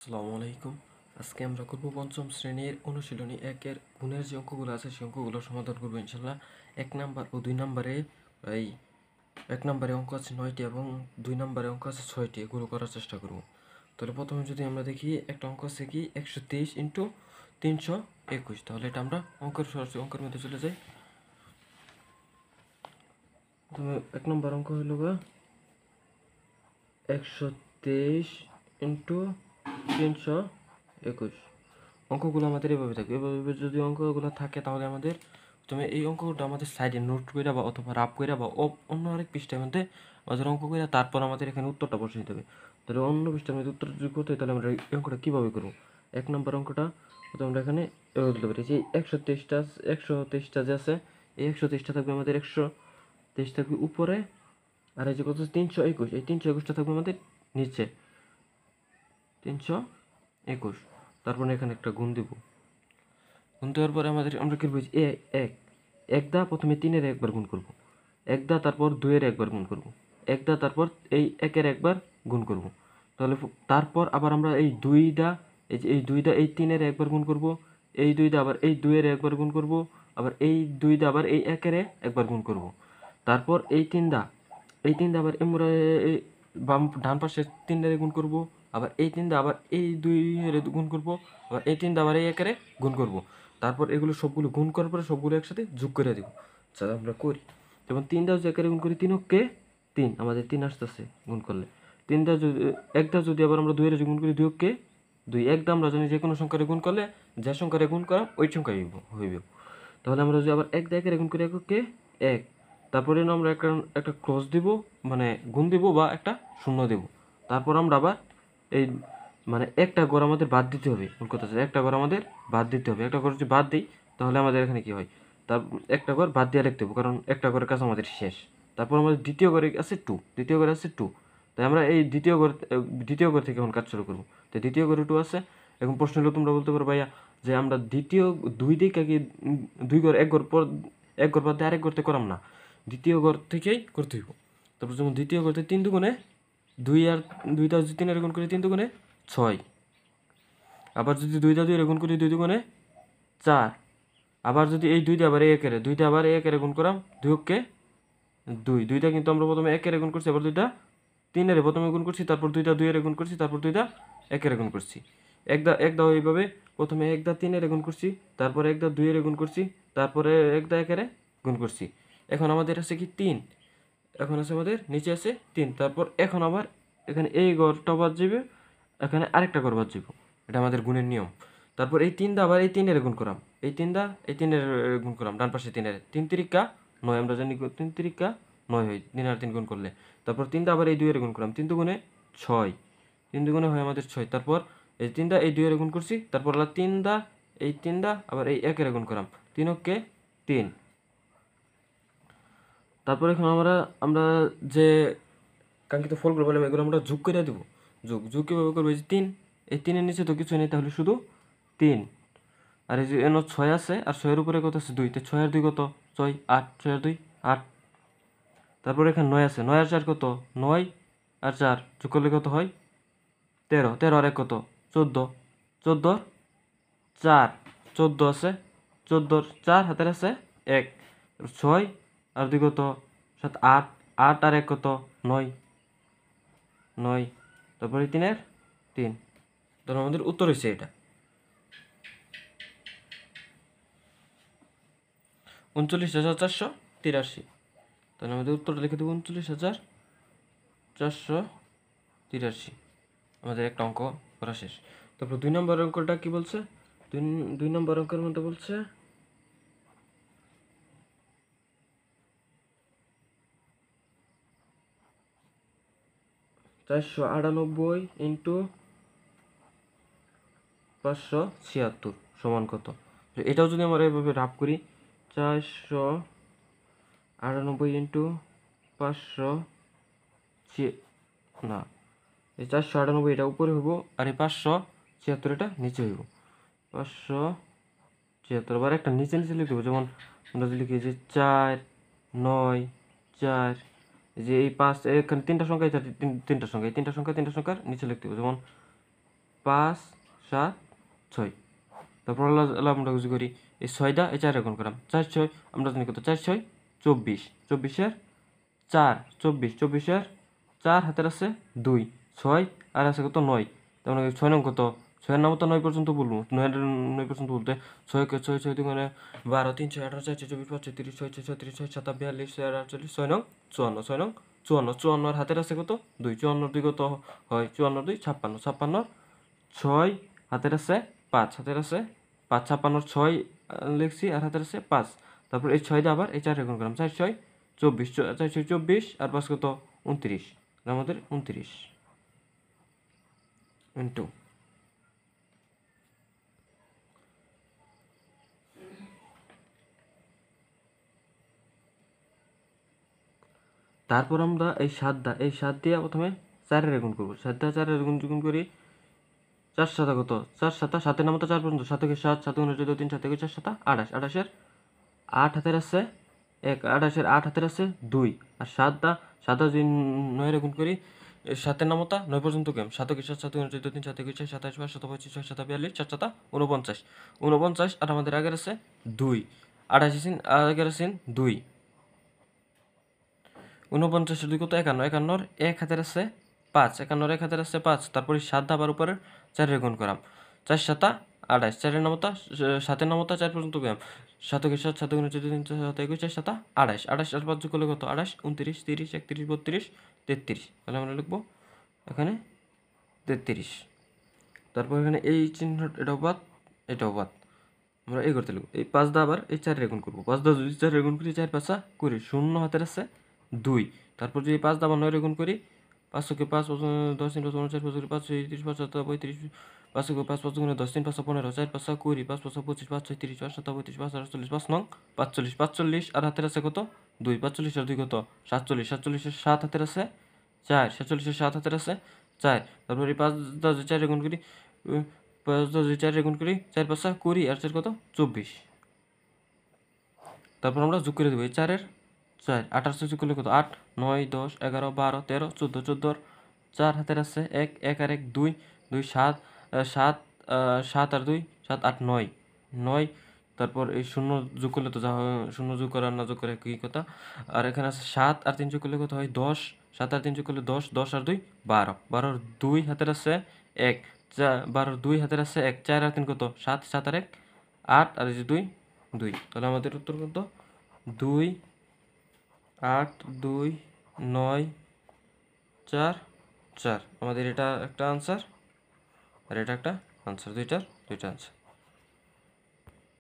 আসসালামু আলাইকুম। আজকে আমরা করব পঞ্চম শ্রেণীর অনুশীলনী একের গুণের যে অঙ্কগুলো আছে সেই অঙ্কগুলো সমাধান করবো ইনশাল্লাহ। 1 নাম্বার ও 2 নাম্বারে এই 1 নাম্বারে অঙ্ক আছে 9টি এবং 2 নাম্বারে অঙ্ক আছে 6টি, এগুলো করার চেষ্টা করব। তাহলে প্রথমে যদি আমরা দেখি একটা অঙ্ক আছে কি 123 ইন্টু 321, তাহলে এটা আমরা সরাসরি অঙ্কের মধ্যে চলে যাই। প্রথমে 1 নম্বর অঙ্ক হইল 123 ইন্টু 321। অঙ্কগুলো আমাদের এভাবে থাকবে। এভাবে যদি অঙ্কগুলো থাকে তাহলে আমাদের প্রথমে এই অঙ্কটা আমাদের সাইডে নোট করে বা অথবা রাফ করে বা অন্য আরেক পৃষ্ঠার মধ্যে আমাদের অঙ্ক করে তারপর আমাদের এখানে উত্তরটা বসে দিতে হবে। তাহলে অন্য পৃষ্ঠার মধ্যে উত্তর যদি করতে হয় তাহলে আমরা এই অঙ্কটা কীভাবে করবো? 1 নম্বর অঙ্কটা তো আমরা এখানে এভাবে দিতে পারি যে 123টা যে আছে, এই 123টা থাকবে আমাদের 123 থাকবে উপরে, আর এই যে কত 321, এই 321টা থাকবে আমাদের নিচে 321। তারপরে এখানে একটা গুণ দিব। গুণ দেওয়ার পরে আমরা কি বলছি এক দা প্রথমে 3-এর একবার গুণ করব, এক দা তারপর 2-এর একবার গুণ করব, এক দা তারপর এই 1-এর একবার গুণ করব। তাহলে তারপর আবার আমরা এই 2 দা এই 2 দা এই 3-এর একবার গুণ করব, এই 2 দা আবার এই 2-এর একবার গুণ করব, আবার এই 2 দা আবার এই 1-এর একবার গুণ করব। তারপর এই 3 দা আবার আমরা এই ডান পাশে 3-এর গুণ করব, আবার এই 3 দা আবার এই 2-এর গুণ করব, আবার এই 3 দা আবার এই 1-এর গুণ করব। তারপর এগুলো সবগুলো গুণ করার পরে সবগুলো একসাথে যোগ করে দেব। আচ্ছা আমরা করি, যেমন 3 দা যদি 1-এর গুণ করি 3 3, আমাদের 3 আসতেছে গুণ করলে। 3 দা যদি 1 দা যদি আবার আমরা 2-এর গুণ করি 2 2, 1 দা আমরা জানি যে কোনো সংখ্যারে গুণ করলে যে সংখ্যারে গুণ করা ওই সংখ্যাই হইবে। তাহলে আমরা যদি আবার 1 দা 1-এর গুণ করি 1, তারপরে আমরা একটা ক্রস দিব, মানে গুণ দিব বা একটা শূন্য দেব। তারপর আমরা আবার এই মানে একটা ঘর আমাদের বাদ দিতে হবে। মূল কথা হচ্ছে একটা ঘর আমাদের বাদ দিতে হবে। একটা ঘর যদি বাদ দিই তাহলে আমাদের এখানে কি হয়, তার একটা ঘর বাদ দিয়ে লিখতে হবে, কারণ একটা ঘরের কাজ আমাদের শেষ। তারপর আমাদের দ্বিতীয় ঘরে আছে 2, দ্বিতীয় ঘরে আছে 2, তাই আমরা এই দ্বিতীয় ঘর থেকে এখন কাজ শুরু করবো। তো দ্বিতীয় ঘরে 2 আছে। এখন প্রশ্ন হলো তোমরা বলতে পারো ভাইয়া যে আমরা দ্বিতীয় 2 দিকে কি 2 ঘর এক ঘর পর এক ঘর বাদ দিয়ে আরেক ঘরতে করাম না, দ্বিতীয় ঘর থেকেই করতে হইব। তারপর যেমন দ্বিতীয় ঘরতে 3 দুগুণে 2, আর 2 দা যদি 3-এর গুণ করি 3 দুগুণে 6, আবার যদি 2 দা 2-এর গুণ করি 2 দুগুণে 4, আবার যদি এই 2 দা আবার 1-এর গুণ করাম 2 দুইটা কিন্তু আমরা প্রথমে 1-এর গুণ করছি, আবার 2 দা 3-এর প্রথমে গুণ করছি, তারপর 2 দা 2-এর গুণ করছি, তারপর 2 দা 1-এর গুণ করছি। এক দা এইভাবে প্রথমে 1 দা 3-এর গুণ করছি, তারপরে 1 দা 2-এর গুণ করছি, তারপরে 1 দা 1-এর গুণ করছি। এখন আমাদের আছে কি 3, এখন আছে আমাদের নিচে আছে 3। তারপর এখন আবার এখানে এই ঘরটা বাদ যাবে, এখানে আরেকটা ঘর বাদ যাবে, এটা আমাদের গুণের নিয়ম। তারপর এই 3 দা আবার এই 3-এর গুণ করাম, এই 3 দা এই 3-এর গুণ করাম, ডান পাশে 3-এর 3 তিরিকা 9, আমরা জানি 3 তিরিকা 9 হয় 3 আর 3 গুণ করলে। তারপর 3 দা আবার এই 2-এর গুণ করাম, 3 দুগুণে 6, 3 দুগুণে হয় আমাদের 6। তারপর এই 3 দা এই 2-এর গুণ করছি, তারপর হলো 3 দা এই 3 দা আবার এই 1-এর গুণ করাম, 3 3। তারপর এখন আমরা যে কাঙ্ক্ষিত ফলগুলো পেলাম এগুলো আমরা যোগ করে দেবো। যোগ কীভাবে করবো, এই যে 3, এই 3-এর নিচে তো কিছু নেই, তাহলে শুধু 3। আর এই যে এন 6 আছে, আর 6-এর উপরে কত আছে 2, তো 6 আর 2 কত 6, 8, 6 আর 2 8। তারপর এখানে 9 আছে, 9 আর 4 কত 9, আর 4 যোগ করলে কত হয় 13, 13 আর 1 কত 14, 14 4, 14 আছে, 14 4 হাতের আছে 1, 6 আর 2 কত 7, 8, 8 আর 1 কত 9, 9। তারপরে 3-এর 3। তাহলে আমাদের উত্তর হয়েছে এটা 39,483। তাহলে আমাদের উত্তরটা লিখে দেবো 39,483। আমাদের একটা অঙ্ক করা শেষ। তারপর 2 নম্বর অঙ্কটা কি বলছে, 2 নম্বর অঙ্কের মধ্যে বলছে 498 ইন্টু 576 সমান কত। এটাও যদি আমরা এভাবে রাফ করি 498 ইন্টু 500 না, এই 498 এটা উপরে হইব, আর এই 576 এটা নিচে হইব। 576 আবার একটা নিচে নিচে লিখতে হবে, যেমন আমরা যদি লিখি যে 4 9 4, যে এই 5 এখানে 3টা সংখ্যা, তিনটা সংখ্যা, এই তিনটা সংখ্যার নিচে লিখতে হবে, যেমন 5 7 6। তারপর আমরা বুঝি করি এই 6 দা এই 4 গুণ করাম 4 6 আমরা জানি কত 4 6 24 24 4 24 24 4 হাতের আছে 2 6 আর আছে কত 9। তার মানে 6 নং কত 6 এর নাম তো 9 পর্যন্ত বলবো 9 পর্যন্ত বলতে 6 কে 6 6 দুগুণে 12 3 6 18 4 24 5 30 6 6 36 6 7 42 6 48 6 নং 54 6 নং 54 54 এর হাতের আছে কত 2 54 2 কত হয় 54 2 56 56 6 হাতের আছে 5 হাতের আছে 5 56 6 লিখছি আর হাতের আছে 5। তারপর এই 6 দিয়ে আবার এই 4 গুণ করলাম 4 6 24 4 6 24 আর 5 কত 29 আমাদের 29 ইন্টু তারপর আমরা এই 7 দিয়ে প্রথমে 4 এর গুণ করবো 7 দিয়ে 4 এর গুণ করি 4 7 কত 4 7 7 নাম তো 4 পর্যন্ত 7 থেকে 7 7 গুণে 2 3 7 থেকে 4 7 28 28 এর 8 হাতের আছে 1 28 এর 8 হাতের আছে 2 আর 7 দা 7 যদি 9 এর গুণ করি 7 এর নামতা 9 পর্যন্ত কেম 7 থেকে 7 7 গুণে 2 3 7 থেকে 4 27 5 25 6 7 42 4 7 49 49 আর আমাদের আগের আছে 2 28 সিন আগের আছে 2 49 2 কত 51 51 1 হাতের আছে 5 51 1 হাতের আছে 5 তারপরে 7 আবার উপরে 4 এর গুণ করাম 4 7 28 4 এর নামতা 7 এর নামতা 4 পর্যন্ত গেলাম 7 কে 7 7 গুণে 2 3 7 21 4 7 28 28 আর 5 যোগ করলে কত 28 29 30 31 32 33 তাহলে আমরা লিখব এখানে 33। তারপর এখানে এই চিহ্ন এটাও বাদ এটাও বাদ আমরা এই করতে লিখব এই 5 দা আবার এই 4 এর গুণ করব 5 দা যদি 4 এর গুণ করি 4 5 করি 0 হাতের আছে 2 তারপর যদি 5 দা আবার 9 এর গুণ করি 5 কে 5 10 3 5 4 5 5 30 5 7 35 5 কে 5 5 গুণে 10 3 5 15 4 5 20 5 5 25 5 6 30 5 7 35 5 48 5 নং 45 45 আর হাতের আছে কত 2 45 আর 2 কত 47 47 এর 7 হাতের আছে 4 47 এর 7 হাতের আছে 4 তারপর এই 5 দা 4 এর গুণ করি 5 দা 4 এর গুণ করি 4 5 20 আর 4 কত 24। তারপর আমরা যোগ করে দেবো এই 4 এর 4 28 যোগ করলে কত 8 9 10 11 12 13 14 14 4 হাতের আছে 1 1 আর 1 2 2 7 7 7 আর 2 7 8 9 9 তারপর এই শূন্য যোগ করলে তো যা শূন্য যোগ করা না যোগ করে কি কথা আর এখানে আছে 7 আর 3 যোগ করলে কত হয় 10 7 আর 3 যোগ করলে 10 10 আর 2 12 12 আর 2 হাতের আছে 1 12 2 হাতের আছে 1 4 আর 3 কত 7 7 আর 1 8 আর এই যে 2 2 তাহলে আমাদের উত্তর কত 2 8 2 9 4 4 আমাদের এটা একটা আনসার আর এটা একটা আনসার দুইটা আনসার